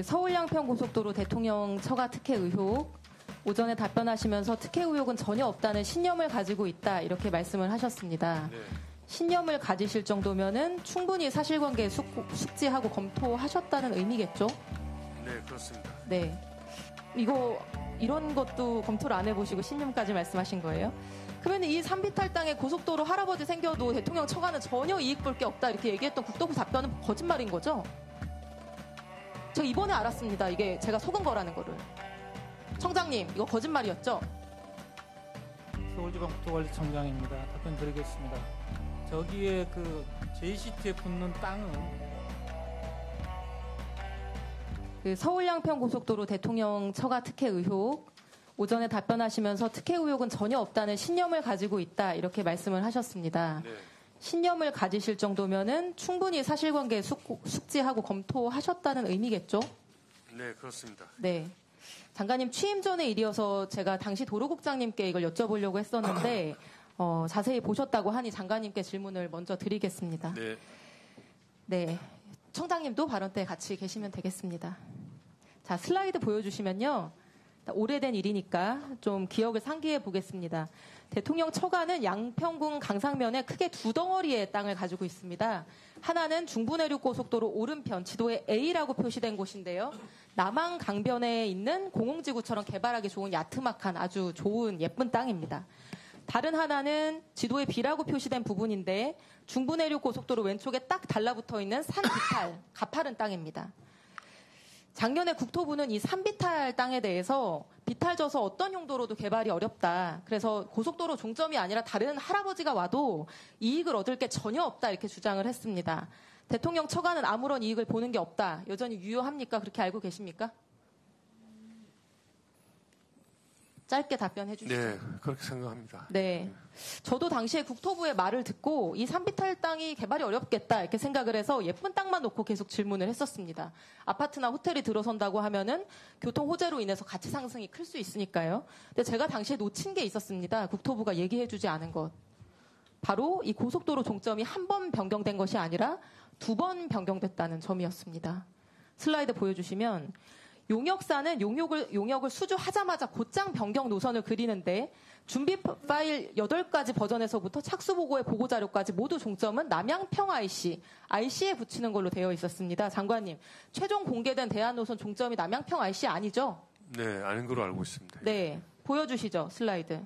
서울 양평고속도로 대통령 처가 특혜 의혹, 오전에 답변하시면서 특혜 의혹은 전혀 없다는 신념을 가지고 있다, 이렇게 말씀을 하셨습니다. 네. 신념을 가지실 정도면은 충분히 사실관계 숙지하고 검토하셨다는 의미겠죠? 네, 그렇습니다. 네. 이런 것도 검토를 안 해보시고 신념까지 말씀하신 거예요? 그러면 이 산비탈당에 고속도로 할아버지 생겨도 대통령 처가는 전혀 이익 볼 게 없다, 이렇게 얘기했던 국토부 답변은 거짓말인 거죠? 저 이번에 알았습니다. 이게 제가 속은 거라는 거를. 청장님, 이거 거짓말이었죠? 서울지방국토관리청장입니다. 답변 드리겠습니다. 저기에 그 JCT에 붙는 땅은 서울 양평고속도로 대통령 처가 특혜 의혹, 오전에 답변하시면서 특혜 의혹은 전혀 없다는 신념을 가지고 있다, 이렇게 말씀을 하셨습니다. 네. 신념을 가지실 정도면은 충분히 사실관계 숙지하고 검토하셨다는 의미겠죠? 네, 그렇습니다. 네. 장관님 취임 전의 일이어서 제가 당시 도로국장님께 이걸 여쭤보려고 했었는데 자세히 보셨다고 하니 장관님께 질문을 먼저 드리겠습니다. 네. 네. 청장님도 발언 때 같이 계시면 되겠습니다. 자, 슬라이드 보여주시면요. 오래된 일이니까 좀 기억을 상기해 보겠습니다. 대통령 처가는 양평군 강상면에 크게 두 덩어리의 땅을 가지고 있습니다. 하나는 중부내륙고속도로 오른편 지도에 A라고 표시된 곳인데요. 남한 강변에 있는 공흥지구처럼 개발하기 좋은 야트막한 아주 좋은 예쁜 땅입니다. 다른 하나는 지도에 B라고 표시된 부분인데 중부내륙고속도로 왼쪽에 딱 달라붙어 있는 산비탈, 가파른 땅입니다. 작년에 국토부는 이 산비탈 땅에 대해서 비탈져서 어떤 용도로도 개발이 어렵다. 그래서 고속도로 종점이 아니라 다른 할아버지가 와도 이익을 얻을 게 전혀 없다, 이렇게 주장을 했습니다. 대통령 처가는 아무런 이익을 보는 게 없다. 여전히 유효합니까? 그렇게 알고 계십니까? 짧게 답변해 주시죠. 네, 그렇게 생각합니다. 네. 저도 당시에 국토부의 말을 듣고 이 산비탈 땅이 개발이 어렵겠다, 이렇게 생각을 해서 예쁜 땅만 놓고 계속 질문을 했었습니다. 아파트나 호텔이 들어선다고 하면은 교통 호재로 인해서 가치 상승이 클 수 있으니까요. 근데 제가 당시에 놓친 게 있었습니다. 국토부가 얘기해 주지 않은 것. 바로 이 고속도로 종점이 한 번 변경된 것이 아니라 두 번 변경됐다는 점이었습니다. 슬라이드 보여주시면 용역사는 용역을 수주하자마자 곧장 변경 노선을 그리는데 준비 파일 8가지 버전에서부터 착수보고의 보고자료까지 모두 종점은 남양평 IC에 붙이는 걸로 되어 있었습니다. 장관님, 최종 공개된 대안노선 종점이 남양평 IC 아니죠? 네, 아닌 걸로 알고 있습니다. 네, 보여주시죠, 슬라이드.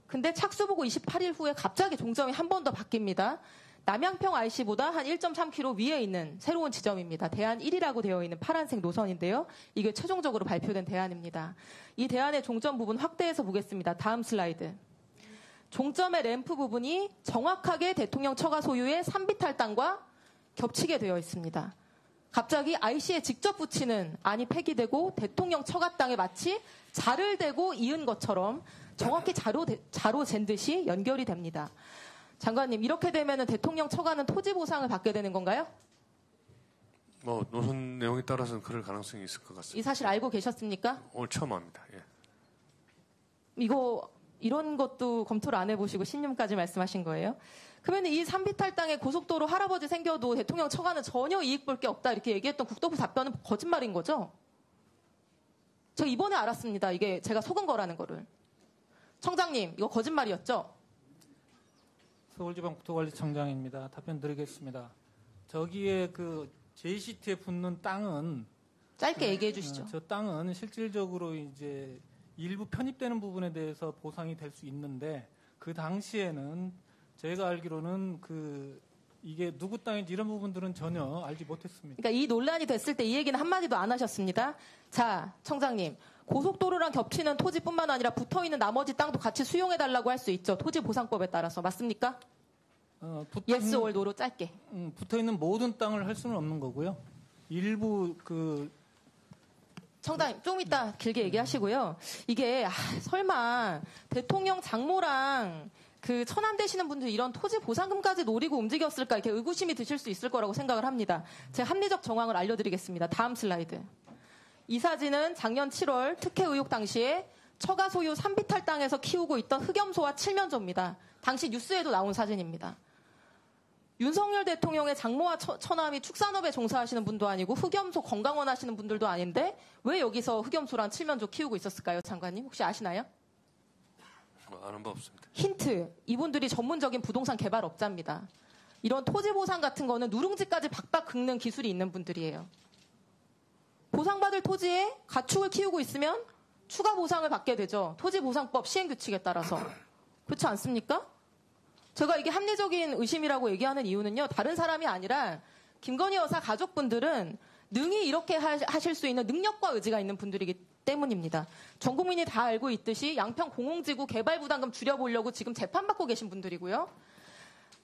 근데 착수보고 28일 후에 갑자기 종점이 한 번 더 바뀝니다. 남양평 IC보다 한 1.3km 위에 있는 새로운 지점입니다. 대안 1이라고 되어 있는 파란색 노선인데요. 이게 최종적으로 발표된 대안입니다. 이 대안의 종점 부분 확대해서 보겠습니다. 다음 슬라이드. 종점의 램프 부분이 정확하게 대통령 처가 소유의 산비탈 땅과 겹치게 되어 있습니다. 갑자기 IC에 직접 붙이는 안이 폐기되고 대통령 처가 땅에 마치 자를 대고 이은 것처럼 정확히 자로 잰 듯이 연결이 됩니다. 장관님, 이렇게 되면 대통령 처가는 토지 보상을 받게 되는 건가요? 노선 내용에 따라서는 그럴 가능성이 있을 것 같습니다. 이 사실 알고 계셨습니까? 오늘 처음 합니다. 예. 이런 것도 검토를 안 해보시고 신념까지 말씀하신 거예요? 그러면 이 산비탈 땅에 고속도로 할아버지 생겨도 대통령 처가는 전혀 이익 볼 게 없다, 이렇게 얘기했던 국토부 답변은 거짓말인 거죠? 저 이번에 알았습니다. 이게 제가 속은 거라는 거를. 청장님, 이거 거짓말이었죠? 서울지방국토관리청장입니다. 답변 드리겠습니다. 저기에 그 JCT에 붙는 땅은 짧게 얘기해 주시죠. 저 땅은 실질적으로 이제 일부 편입되는 부분에 대해서 보상이 될 수 있는데 그 당시에는 제가 알기로는 이게 누구 땅인지 이런 부분들은 전혀 알지 못했습니다. 그러니까 이 논란이 됐을 때 이 얘기는 한마디도 안 하셨습니다. 자, 청장님. 고속도로랑 겹치는 토지뿐만 아니라 붙어있는 나머지 땅도 같이 수용해달라고 할 수 있죠. 토지보상법에 따라서. 맞습니까? yes or no로 짧게. 붙어있는 모든 땅을 할 수는 없는 거고요. 일부 청장님, 좀 이따 길게 얘기하시고요. 이게 설마 대통령 장모랑 천안 되시는 분들 이런 토지 보상금까지 노리고 움직였을까, 이렇게 의구심이 드실 수 있을 거라고 생각을 합니다. 제가 합리적 정황을 알려드리겠습니다. 다음 슬라이드. 이 사진은 작년 7월 특혜 의혹 당시에 처가 소유 산비탈 땅에서 키우고 있던 흑염소와 칠면조입니다. 당시 뉴스에도 나온 사진입니다. 윤석열 대통령의 장모와 처남이 축산업에 종사하시는 분도 아니고 흑염소 건강원 하시는 분들도 아닌데 왜 여기서 흑염소랑 칠면조 키우고 있었을까요, 장관님? 혹시 아시나요? 아는 바 없습니다. 힌트. 이분들이 전문적인 부동산 개발업자입니다. 이런 토지 보상 같은 거는 누룽지까지 박박 긁는 기술이 있는 분들이에요. 보상받을 토지에 가축을 키우고 있으면 추가 보상을 받게 되죠. 토지보상법 시행규칙에 따라서. 그렇지 않습니까? 제가 이게 합리적인 의심이라고 얘기하는 이유는요. 다른 사람이 아니라 김건희 여사 가족분들은 능히 이렇게 하실 수 있는 능력과 의지가 있는 분들이기 때문입니다. 전 국민이 다 알고 있듯이 양평 공홍지구 개발 부담금 줄여보려고 지금 재판받고 계신 분들이고요.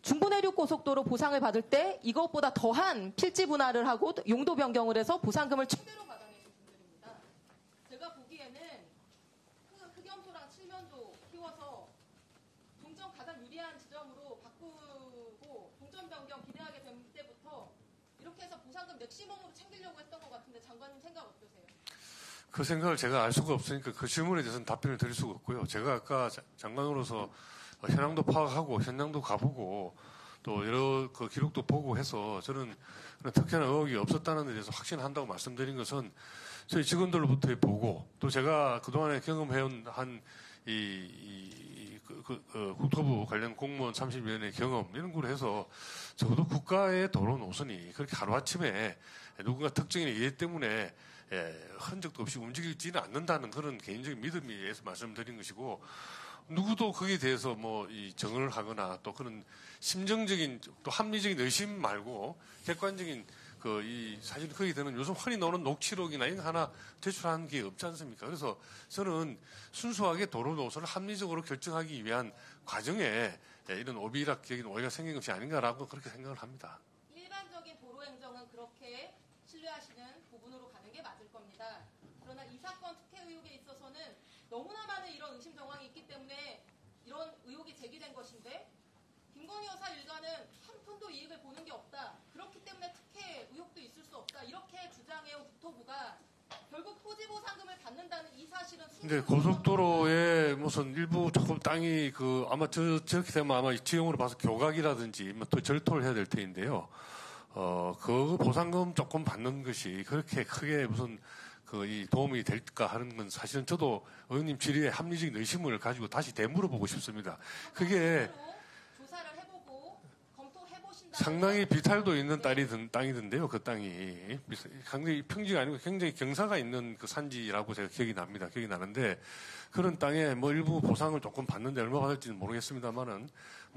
중부내륙고속도로 보상을 받을 때 이것보다 더한 필지 분할을 하고 용도 변경을 해서 보상금을 최대로 받아내신 분들입니다. 제가 보기에는 흑염소랑 칠면조 키워서 동전 가장 유리한 지점으로 바꾸고 동전 변경 기대하게 된 때부터 이렇게 해서 보상금 맥시멈으로 챙기려고 했던 것 같은데 장관님 생각 어떠세요? 그 생각을 제가 알 수가 없으니까 그 질문에 대해서는 답변을 드릴 수가 없고요. 제가 아까 장관으로서 현황도 파악하고 현장도 가보고 또 여러 그 기록도 보고 해서 저는 특혜나 의혹이 없었다는 데 대해서 확신한다고 말씀드린 것은 저희 직원들로부터 보고 또 제가 그동안에 경험해온 국토부 관련 공무원 30년의 경험 이런 걸 해서 적어도 국가의 도로 노선이 그렇게 하루아침에 누군가 특정인의 이해 때문에 흔적도 없이 움직이지는 않는다는 그런 개인적인 믿음에 의해서 말씀드린 것이고 누구도 거기에 대해서 이 정언을 하거나 또 그런 심정적인 또 합리적인 의심 말고 객관적인 사실 거기에 되는 요즘 흔히 나오는 녹취록이나 이런 거 하나 제출하는 게 없지 않습니까? 그래서 저는 순수하게 도로 노선을 합리적으로 결정하기 위한 과정에 이런 오비락적인 오해가 생긴 것이 아닌가라고 그렇게 생각을 합니다. 일반적인 도로 행정은 그렇게 신뢰하시는 부분으로 가는 게 맞을 겁니다. 그러나 이 사건 특혜 의혹에 있어서는 너무나 많은 이런 의심 정황이 있기 때문에 이런 의혹이 제기된 것인데 김건희 여사 일가는 한 푼도 이익을 보는 게 없다. 그렇기 때문에 특혜 의혹도 있을 수 없다. 이렇게 주장해온 국토부가 결국 토지보상금을 받는다는 이 사실은 근데 고속도로에 무슨 일부 조금 땅이 아마 저렇게 되면 아마 지형으로 봐서 교각이라든지 또 절토를 해야 될 텐데요. 그 보상금 조금 받는 것이 그렇게 크게 무슨 이 도움이 될까 하는 건 사실은 저도 의원님 질의에 합리적인 의심을 가지고 다시 되물어보고 싶습니다. 그게 조사를 해보고 검토해보신다. 상당히 비탈도 있는 땅이던데요. 그 땅이 상당히 평지가 아니고 굉장히 경사가 있는 그 산지라고 제가 기억이 나는데 그런 땅에 일부 보상을 조금 받는데 얼마 받을지는 모르겠습니다만은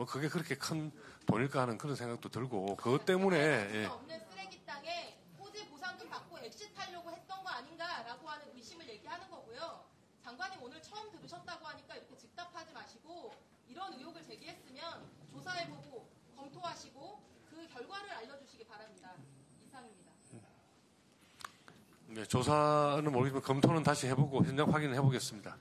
그게 그렇게 큰 돈일까 하는 그런 생각도 들고 그것 때문에 없는 쓰레기 땅에 토지 보상금 받고 엑시트하려고 했던 거 아닌가라고 하는 의심을 얘기하는 거고요. 장관님 오늘 처음 들으셨다고 하니까 이렇게 즉답하지 마시고 이런 의혹을 제기했으면 조사해보고 검토하시고 그 결과를 알려주시기 바랍니다. 이상입니다. 네, 조사는 모르겠지만 검토는 다시 해보고 현장 확인을 해보겠습니다.